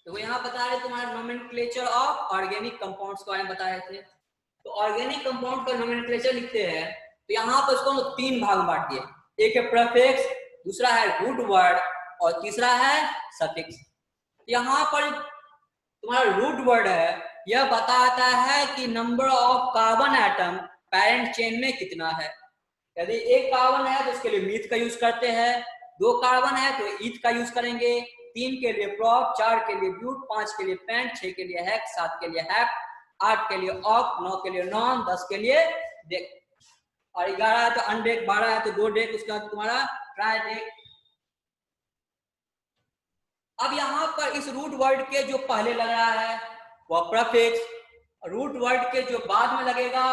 तो यहाँ बता रहे तुम्हारा नोमेनक्लेचर ऑफ ऑर्गेनिक कंपाउंड्स के बारे में बता रहे थे। तो ऑर्गेनिक कंपाउंड का नोमेनक्लेचर लिखते हैं तो यहाँ पर इसको 3 भाग में बांट दिए। एक है प्रीफिक्स, दूसरा है रूट वर्ड और तीसरा है सफिक्स। यहाँ पर तुम्हारा रूट वर्ड है, यह बताता है कि number of carbon atom parent chain में कितना है। यदि एक कार्बन है तो उसके लिए मीथ का यूज करते हैं, 2 कार्बन है तो ईथ का यूज करेंगे, 3 के लिए प्रॉप, 4 के लिए ब्यूट, 5 के लिए पेंट, 6 के लिए हेक्स, 7 के लिए हैप, 8 के लिए ऑक, 9 के लिए नॉन, 10 के लिए डेक और 11 है तो अनडेक, 12 है तो 2 डेक, उसके बाद तुम्हारा ट्राई डेक। अब यहाँ पर इस रूट वर्ड के जो पहले लग रहा है वह प्रीफिक्स, रूट वर्ड के जो बाद में लगेगा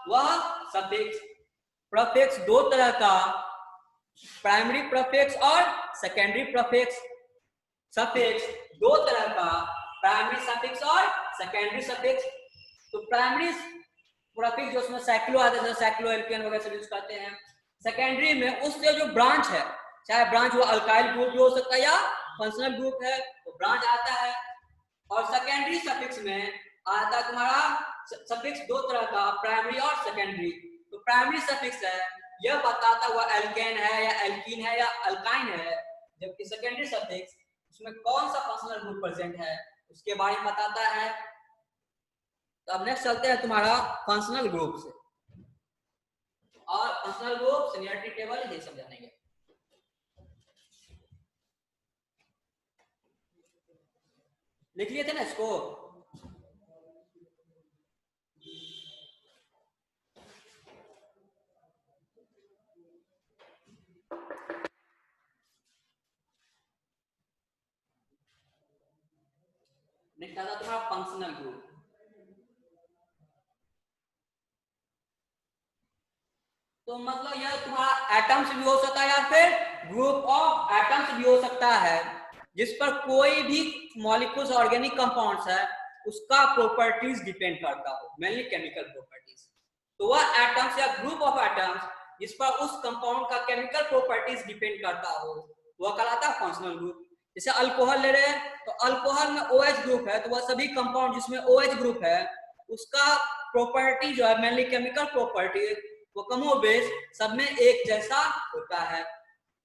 वह सफिक्स। प्रीफिक्स 2 तरह का, प्राइमरी प्रीफिक्स और सेकेंडरी प्रीफिक्स। सफिक्स 2 तरह का, प्राइमरी सफिक्स और सेकेंडरी सफिक्स। तो प्राइमरी प्रीफिक्स जो उसमें साइक्लो आता है, साइक्लो एल्केन वगैरह सब यूज करते हैं। सेकेंडरी में उससे जो ब्रांच है, चाहे ब्रांच वो अल्काइल ग्रुप भी हो सकता है या फंक्शनल ग्रुप है तो ब्रांच आता है। और सेकेंडरी सफिक्स में आता है तुम्हारा सफिक्स 2 तरह का, प्राइमरी और सेकेंडरी। तो प्राइमरी सफिक्स है, यह बताता हुआ एल्केन है या एल्कीन है या अल्काइन है, जबकि सेकेंडरी सफिक्स उसमें कौन सा फंक्शनल ग्रुप प्रेजेंट है उसके बारे में बताता है। तो अब नेक्स्ट चलते हैं तुम्हारा फंक्शनल ग्रुप से, और फंक्शनल ग्रुप सीनियरिटी टेबल ये सब जानेंगे। लिख लिए थे ना इसको? नेक्स्ट आता तुम्हारा फंक्शनल ग्रुप। तो मतलब यह तुम्हारा एटम्स भी हो सकता है या फिर ग्रुप ऑफ एटम्स भी हो सकता है, जिस पर कोई भी मॉलिक्यूल्स ऑर्गेनिक कंपाउंड्स है उसका प्रॉपर्टीज डिपेंड करता हो, मेनली केमिकल प्रॉपर्टीज। तो वह एटम्स या ग्रुप ऑफ एटम्स जिस पर उस कंपाउंड का केमिकल प्रॉपर्टीज डिपेंड करता हो वह कहलाता है फंक्शनल ग्रुप। जैसे अल्कोहल ले रहे हैं तो अल्कोहल में OH ग्रुप है, तो वह सभी कंपाउंड जिसमें OH ग्रुप है उसका प्रॉपर्टी जो है मेनली केमिकल प्रॉपर्टी वो कमो बेश सब में एक जैसा होता है,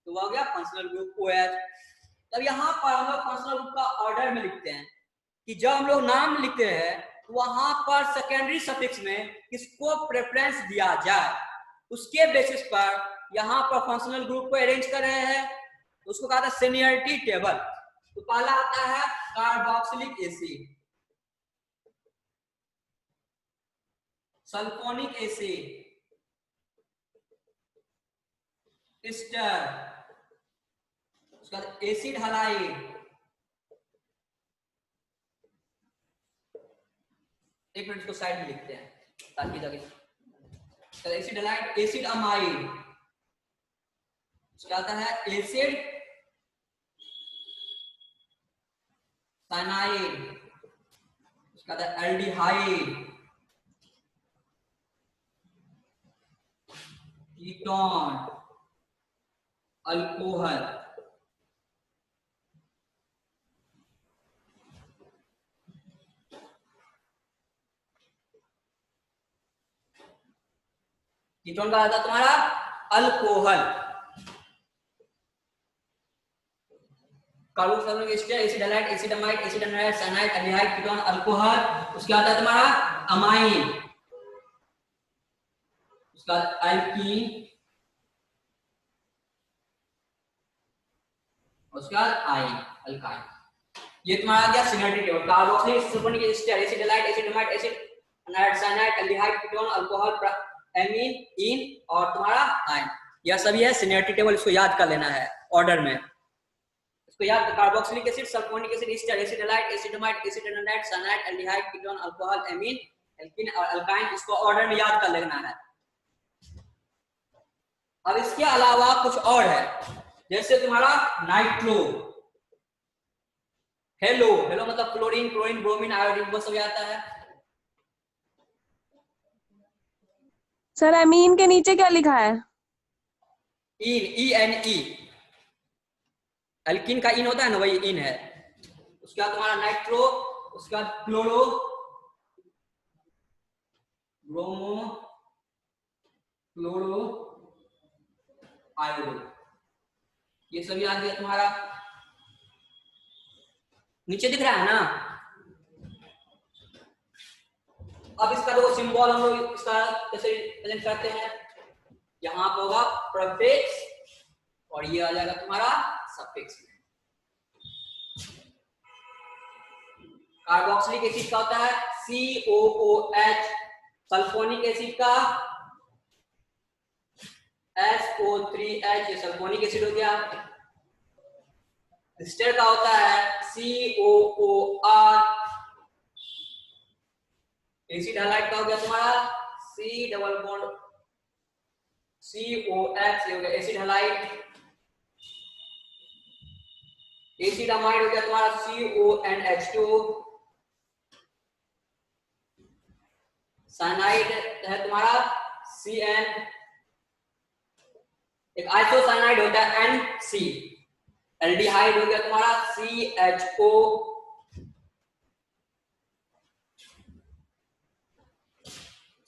तो वह हो गया फंक्शनल ग्रुप OH। तब यहाँ पर हम लोग फंक्शनल ग्रुप का ऑर्डर में लिखते हैं कि जब हम लोग नाम लिखते हैं तो वहां पर सेकेंडरी सफिक्स में किसको प्रेफरेंस दिया जाए उसके बेसिस पर यहाँ पर फंक्शनल ग्रुप को अरेंज कर रहे हैं, तो उसको कहा था सीनियरिटी टेबल। तो पहला आता है carboxylic acid, sulphonic acid, ester, उसका एसिड हैलाइड, एक मिनट इसको साइड में लिखते हैं ताकि जगह। एसिड हैलाइड, एसिड अमाइड, उसका आता है एसिड साइनाइड, उसका आता है एल्डिहाइड, कीटोन, अल्कोहल, कीटोन का आता तुम्हारा alcohol, carboxylic acid, acid halide, acid amide, acid anhydride, cyanide, aldehyde, ketone, alcohol. उसके आता है तुम्हारा अमाइन, उसका एल्कीन, उसके बाद आइन, अल्काइन। ये तुम्हारा आ गया seniority table. Carboxylic, sulphonic acid, acid halide, acid amide, acid anhydride, cyanide, aldehyde, ketone, alcohol, amine, ene और तुम्हारा आइन। यह सभी है सीनियरिटी टेबल, इसको याद कर लेना है ऑर्डर में। इसको याद, carboxylic acid, sulphonic acid, ester, acid halide, acid amide, acid anhydride, cyanide, aldehyde, ketone, alcohol, amine, alkene और अल्काइन, इसको ऑर्डर में याद कर लेना है। अब इसके अलावा कुछ और है, जैसे तुम्हारा नाइट्रो, हेलो, हेलो मतलब क्लोरीन, क्लोरीन, ब्रोमीन, आयोडीन, वो सब आता है। सर एमीन के नीचे क्या लिखा है? इन, ENE, एल्कीन का इन होता है ना, वही इन है। उसके बाद तुम्हारा नाइट्रो, उसके बाद क्लोरो, ब्रोमो, क्लोरो, आयोडो, ये सभी आ गया तुम्हारा। नीचे दिख रहा है ना। अब इसका जो सिंबल हम लोग इसका कैसे प्रेजेंट करते हैं, यहाँ पर होगा प्रीफिक्स और ये आ जाएगा तुम्हारा सफिक्स। कार्बोक्सिलिक एसिड का होता है COOH, सल्फोनिक एसिड का SO3H, ये सल्फोनिक एसिड हो गया। एस्टर का होता है COOR, एसिड हैलाइड का हो गया तुम्हारा C डबल बॉन्ड COH, ये हो गया एसिड हैलाइड। एसिड अमाइड हो गया तुम्हारा CONH2। साइनाइड है तुम्हारा CN। एक आइसोसाइनाइड होता है NC। एल्डिहाइड हो गया तुम्हारा CHO।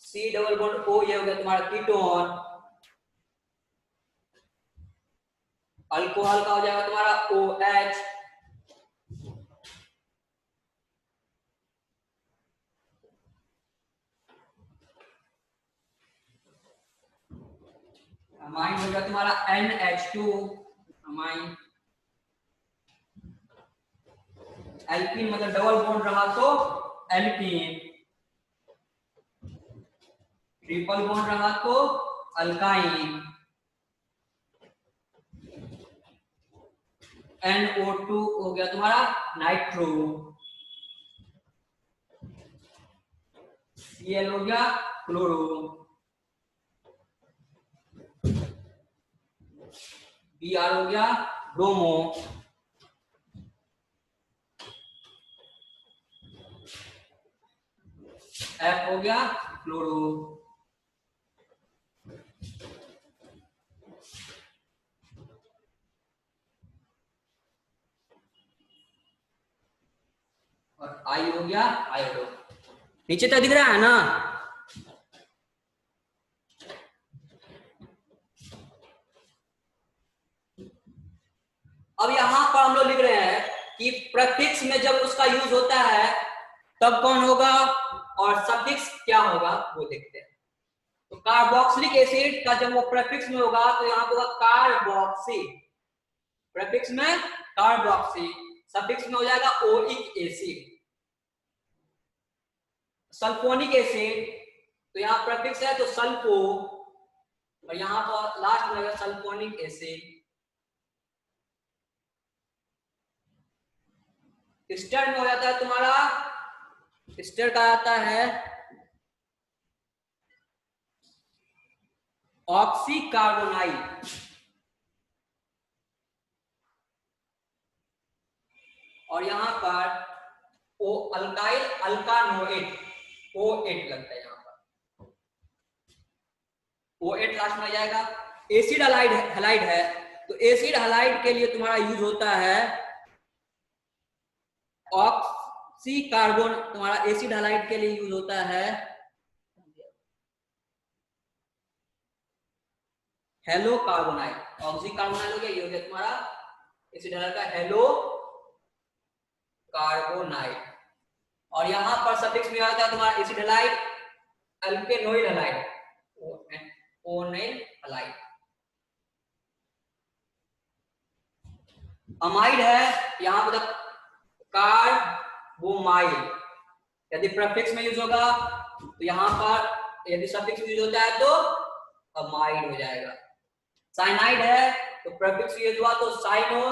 C double bond O, ये हो गया तुम्हारा कीटोन। अल्कोहल का हो जाएगा तुम्हारा OH। अमाइन हो गया तुम्हारा NH2, अमाइन। एल्कीन मतलब डबल बॉन्ड रहा तो एल्कीन, ट्रिपल बॉन्ड रहा तो अल्काइन। NO2 हो गया तुम्हारा नाइट्रो। Cl हो गया क्लोरो। Br हो गया ब्रोमो। F हो गया क्लोरो। और I हो गया आयोडो। नीचे तक दिख रहा है ना। अब यहां पर हम लोग लिख रहे हैं कि प्रीफिक्स में जब उसका यूज होता है तब कौन होगा और सफिक्स क्या होगा वो देखते हैं। तो कार्बोक्सिलिक एसिड का जब वो प्रीफिक्स में होगा तो यहाँ पे होगा कार्बोक्सी, प्रीफिक्स में कार्बोक्सी, सफिक्स में हो जाएगा ओइक एसिड। सल्फोनिक एसिड, तो यहाँ प्रीफिक्स है तो सल्फो और यहाँ पर लास्ट में सल्फोनिक एसिड। एस्टर में हो जाता है तुम्हारा, एस्टर का आता है ऑक्सीकार्बोनाइल। और यहां पर ओ अल्काइल अल्कानोएट, O8 लगता है, यहां पर O8 लास्ट में आ जाएगा। एसिड हैलाइड है तो एसिड हैलाइड के लिए तुम्हारा यूज होता है ऑक्सीकार्बोन, तुम्हारा एसिड हैलाइड के लिए यूज होता है हेलो कार्बोनाइल। ऑक्सीकार्बोनाइल हो गया, ये हो गया तुम्हारा एसिड हैलाइड का हेलो कार्बोनाइल। और यहां पर सफिक्स में आता है तुम्हारा acid halide alkanoyl halide, oyl halide. Amide है यहां पर कार्बोमाइल, यदि प्रीफिक्स में यूज होगा तो यहां पर, यदि सफिक्स में यूज होता है तो अमाइड हो जाएगा। साइनाइड है तो प्रीफिक्स में यूज हुआ तो साइनो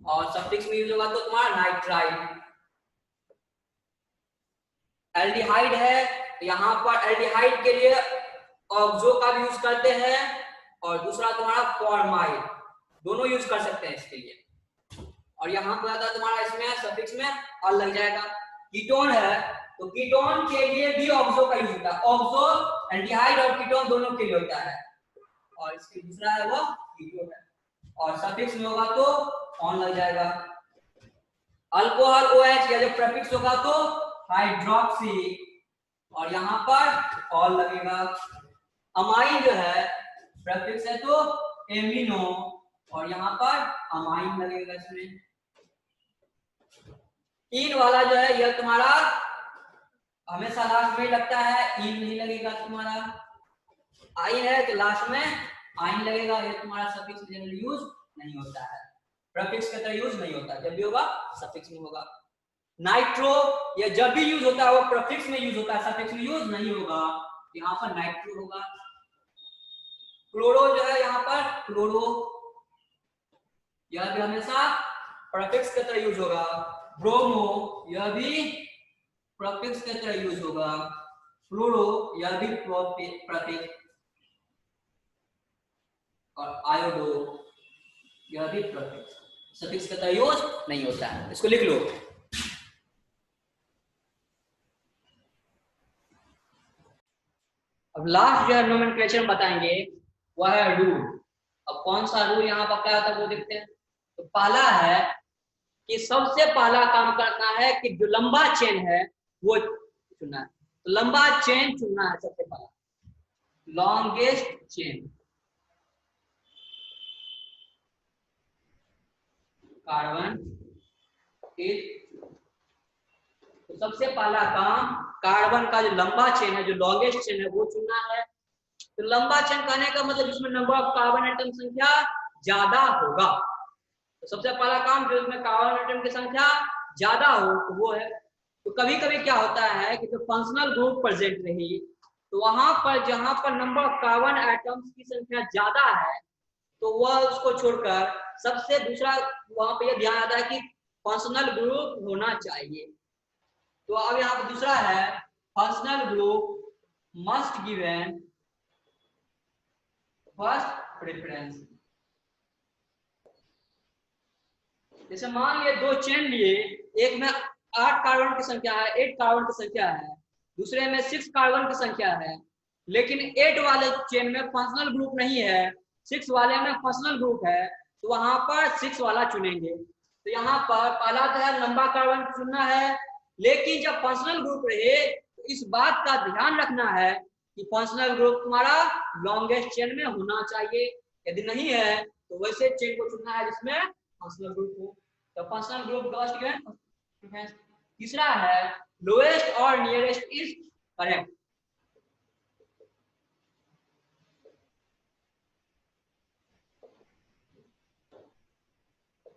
और सफिक्स में यूज होगा तो तुम्हारा नाइट्राइल। एल्डिहाइड है तो यहां पर एल्डिहाइड के लिए ऑक्सो का भी यूज करते हैं और दूसरा तुम्हारा फॉर्माइल, दोनों यूज कर सकते हैं इसके लिए। और यहाँ पर आता है तुम्हारा इसमें सफिक्स में और लग जाएगा। कीटोन है तो कीटोन के लिए भी ऑक्सो का यूज होता है, ऑक्सो एल्डिहाइड और कीटोन दोनों के लिए होता है। और इसके दूसरा है वो कीटोन है और सफिक्स में होगा तो ऑन लग जाएगा। अल्कोहल OH या जब प्रेफिक्स होगा तो हाइड्रोक्सी, और यहाँ पर ऑल लगेगा। अमाइन जो है प्रेफिक्स है तो एमिनो, और यहाँ पर अमाइन लगेगा इसमें। इन वाला जो है यह तुम्हारा हमेशा लास्ट में लगता है, इन नहीं लगेगा तुम्हारा। आइन है तो लास्ट में आइन लगेगा, ये तुम्हारा सफिक्स जनरली यूज नहीं होता है, प्रीफिक्स की तरह यूज नहीं होता, जब भी होगा सफिक्स में होगा। नाइट्रो ये जब भी यूज होता है वो प्रीफिक्स में यूज होता है, सफिक्स में यूज नहीं होगा, यहाँ पर नाइट्रो होगा। क्लोरो जो है यहाँ पर क्लोरो, यह भी हमेशा प्रीफिक्स की तरह यूज होगा। ब्रोमो यह भी प्रीफिक्स की तरह यूज होगा। फ्लोरो यह भी प्रीफिक्स, और आयोडो यह भी प्रीफिक्स, सफिक्स का तरह यूज नहीं होता है, इसको लिख लो। अब लास्ट जो है नोमेनक्लेचर बताएंगे वह है रूल। अब कौन सा रूल यहाँ पर क्या होता है वो देखते हैं। तो पहला है कि सबसे पहला काम करना है कि जो लंबा चेन है वो चुनना है, तो लंबा चेन चुनना है सबसे पहला, लॉन्गेस्ट चेन। कार्बन तो सबसे पहला काम कार्बन का जो लंबा चेन है, जो लॉन्गेस्ट चेन है वो चुनना है। तो लंबा चेन कहने का मतलब जिसमें नंबर ऑफ कार्बन एटम संख्या ज्यादा होगा, तो सबसे पहला काम जो इसमें कार्बन एटम की संख्या ज्यादा हो तो वो है। तो कभी कभी क्या होता है कि जो फंक्शनल ग्रुप प्रेजेंट रही तो वहां पर जहां पर नंबर ऑफ कार्बन एटम्स की संख्या ज्यादा है तो वह उसको छोड़कर सबसे दूसरा वहां पे यह ध्यान आता है कि फंक्शनल ग्रुप होना चाहिए। तो अब यहाँ पर दूसरा है functional group must given first preference. जैसे मान लिए दो चेन लिए, एक में 8 कार्बन की संख्या है, 8 कार्बन की संख्या है, दूसरे में 6 कार्बन की संख्या है, लेकिन 8 वाले चेन में फंक्शनल ग्रुप नहीं है, 6 वाले में फंक्शनल ग्रुप है, तो वहां पर 6 वाला चुनेंगे। तो यहाँ पर पहला तो है लंबा कार्बन चुनना है, लेकिन जब फंक्शनल ग्रुप रहे तो इस बात का ध्यान रखना है कि फंक्शनल ग्रुप तुम्हारा लॉन्गेस्ट चेन में होना चाहिए, यदि नहीं है तो वैसे चेन को चुनना है जिसमें फंक्शनल ग्रुप हो। तो फंक्शनल ग्रुप फर्स्ट गिवन। तीसरा है लोएस्ट और नियरेस्ट इज करेक्ट।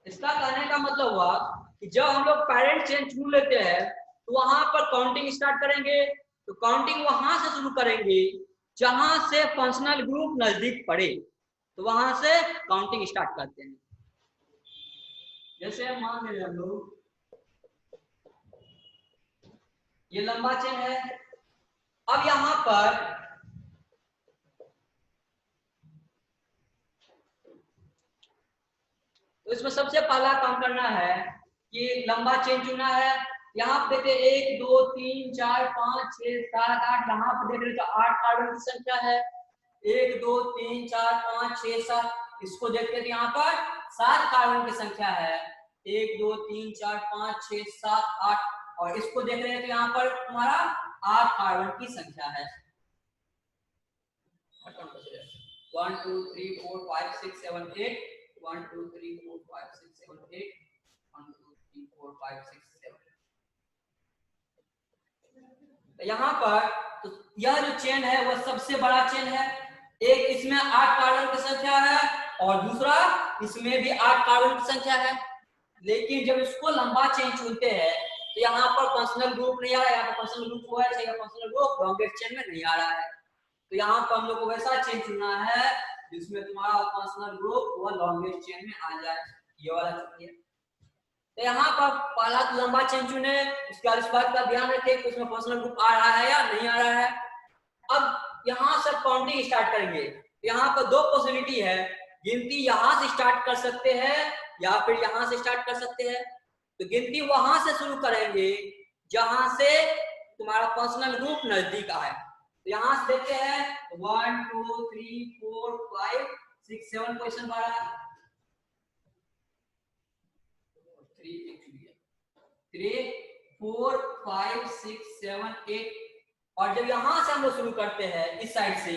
इसका कहने का मतलब हुआ कि जब हम लोग पेरेंट चेन चुन लेते हैं तो वहां पर काउंटिंग स्टार्ट करेंगे, तो काउंटिंग वहां से शुरू करेंगे जहां से फंक्शनल ग्रुप नजदीक पड़े, तो वहां से काउंटिंग स्टार्ट करते हैं। जैसे मान लीजिए हम लोग ये लंबा चेन है, अब यहां पर तो इसमें सबसे पहला काम करना है कि लंबा चेन चुनना है। यहाँ पे देखते 1 2 3 4 5 6 7 8, यहाँ पे देख रहे तो 8 कार्बन की संख्या है, 1 2 3 4 5 6 7, इसको देखते थे यहाँ पर 7 कार्बन की संख्या है, 1 2 3 4 5 6 7 8, और इसको देख रहे हैं तो यहाँ पर तुम्हारा 8 कार्बन की संख्या है। 1 2 3 4 5 6 7 8, 1 2 3 4 5 6 7 8, 1 2 3 4 5 6 7। यहाँ पर तो यह जो चेन है वह सबसे बड़ा चेन है, एक इसमें 8 कार्बन की संख्या है और दूसरा इसमें भी 8 कार्बन की संख्या है, लेकिन जब इसको लंबा चेन चुनते हैं तो यहाँ पर फंक्शनल ग्रुप नहीं आ रहा है, यहाँ पर फंक्शनल ग्रुप हुआ है, फंक्शनल ग्रुप लॉन्गेस्ट चेन में नहीं आ रहा है, तो यहाँ पर हम लोग को वैसा चेन चुनना है जिसमें तुम्हारा फंक्शनल ग्रुप वो लॉन्गेस्ट चेन में आ जाए, ये वाला चुनिए। तो यहाँ पर पहला तो लंबा चेन चुने, उसके बाद इस बात का ध्यान रखें कि उसमें फंक्शनल ग्रुप आ रहा है या नहीं आ रहा है। अब यहाँ से काउंटिंग स्टार्ट करेंगे, यहाँ पर दो पॉसिबिलिटी है, गिनती यहाँ से स्टार्ट कर सकते हैं या फिर यहाँ से स्टार्ट कर सकते हैं। तो गिनती वहां से शुरू करेंगे जहां से तुम्हारा फंक्शनल ग्रुप नजदीक आए। तो यहाँ से देखते हैं 1 2 3 4 5 6 7 क्वेश्चन पड़ा 3 1 3 4 5 6 7 8। और जब यहां से हम लोग शुरू करते हैं इस साइड से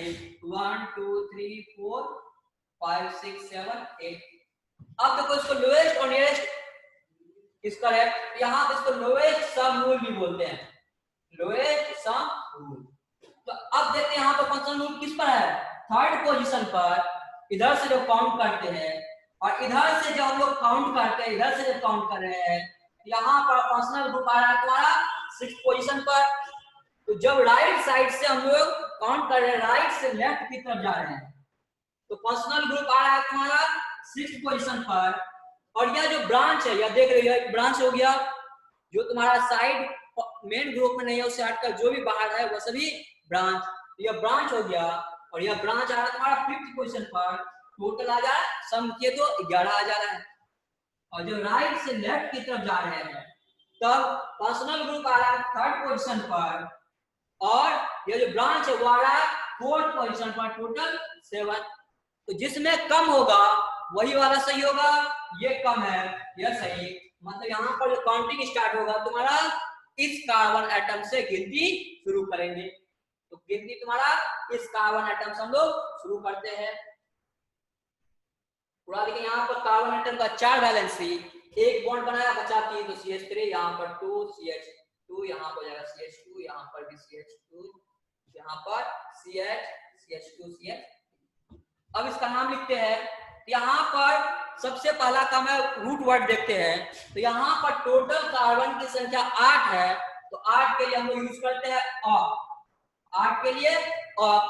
1 2 3 4 5 6 7 8। अब देखो इसको लोएस्ट और नियरेस्ट इसका है, यहाँ पे इसको लोएस्ट सम रूल भी बोलते हैं, लोएस्ट सम रूल। तो अब देखते हैं यहाँ पर फंक्शन रूल किस पर है, थर्ड पोजीशन पर। इधर से जब काउंट करते हैं और इधर से जब हम लोग काउंट करते हैं, इधर से जब काउंट कर रहे हैं, यहाँ पर फंक्शनल ग्रुप आ रहा है तुम्हारा 6th पोजीशन पर। तो जब राइट साइड से हम लोग काउंट कर रहे हैं, राइट से लेफ्ट की तरफ जा रहे हैं, तो फंक्शनल ग्रुप आ रहा है तुम्हारा 6th पोजीशन पर। और यह जो ब्रांच है, यह देख रहे हो, ब्रांच हो गया जो तुम्हारा साइड मेन ग्रुप में नहीं है, उससे हटकर जो भी बाहर है वह सभी ब्रांच। यह ब्रांच हो गया और यह ब्रांच आ रहा है तुम्हारा 5th पोजीशन पर। टोटल आ जा रहा है, सम किए तो 11 आ जा रहा है। और जो राइट से लेफ्ट की तरफ जा रहे हैं तब फंक्शनल ग्रुप आ रहा है 3rd पोजीशन पर, और यह जो ब्रांच है वो आ रहा है 4th पोजीशन पर, टोटल 7। तो जिसमें कम होगा वही वाला सही होगा, ये कम है यह सही। मतलब यहाँ पर जो काउंटिंग स्टार्ट होगा तुम्हारा इस कार्बन एटम से गिनती शुरू करेंगे। तो गिनती तुम्हारा इस कार्बन एटम से हम लोग शुरू करते हैं। पूरा देखिए यहाँ पर कार्बन एटम का 4 वैलेंस थी, एक बॉन्ड बनाया बचा की, तो CH3 यहाँ पर 2 CH2, यहाँ पर जाएगा CH2, यहाँ पर भी CH2, यहाँ पर CH2 CH। अब इसका नाम लिखते हैं। यहाँ पर सबसे पहला काम है रूट वर्ड देखते हैं। तो यहाँ पर टोटल कार्बन की संख्या 8 है, तो 8 के लिए हम लोग यूज करते हैं ऑफ, 8 के लिए ऑफ।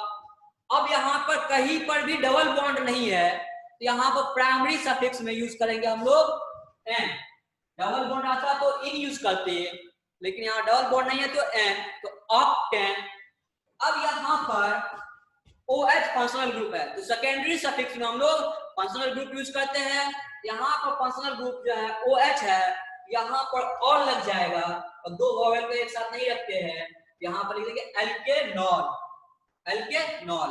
अब यहाँ पर कहीं पर भी डबल बॉन्ड नहीं है, तो यहाँ पर प्राइमरी सफिक्स में यूज करेंगे हम लोग एन। डबल बॉन्ड आता तो इन यूज करते हैं, लेकिन यहाँ डबल बॉन्ड नहीं है तो एन, तो ऑक्टेन। अब यहाँ पर OH फंक्शनल ग्रुप है, तो सेकेंडरी सफिक्स में हम लोग फंक्शनल ग्रुप यूज करते हैं। यहाँ पर फंक्शनल ग्रुप जो है OH है, यहाँ पर और लग जाएगा और दो वोवेल को एक साथ नहीं रखते हैं, यहाँ पर लिख देंगे एल्केनॉल, एल्केनॉल।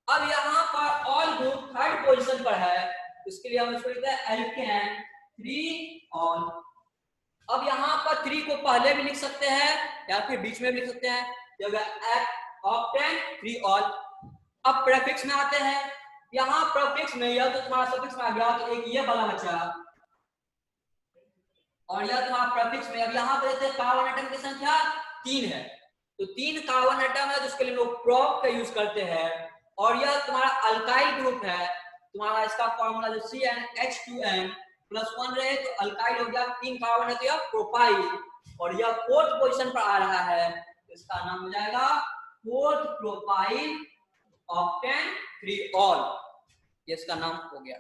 अब यहाँ पर ऑल ग्रुप 3rd पोजीशन पर है, इसके लिए हम इसको लिखते हैं एल्केन 3 ऑल। अब यहाँ पर 3 को पहले भी लिख सकते हैं या फिर बीच में भी लिख सकते हैं, ऑक्टेन 3 ऑल। अब प्रेफिक्स में आते हैं। यहाँ प्रेफिक्स में यह तो तुम्हारा सफिक्स में आ गया, तो एक ये वाला बचा, और यह तुम्हारा प्रेफिक्स में। अब यहाँ पे देते हैं कार्बन एटम की संख्या 3 है, तो 3 कार्बन एटम है, जिसके लिए लोग प्रोप का यूज करते हैं। और यह तुम्हारा अल्काइल ग्रुप है, तुम्हारा इसका फॉर्मूला जो CN+1 रहे तो अल्काइल हो गया, 3 कार्बन है तो यह प्रोपाइल, और यह 4th पोजीशन पर आ रहा है, तो इसका नाम हो जाएगा 4th प्रोपाइल ऑक्टेन 3 ऑल, ये इसका नाम हो गया।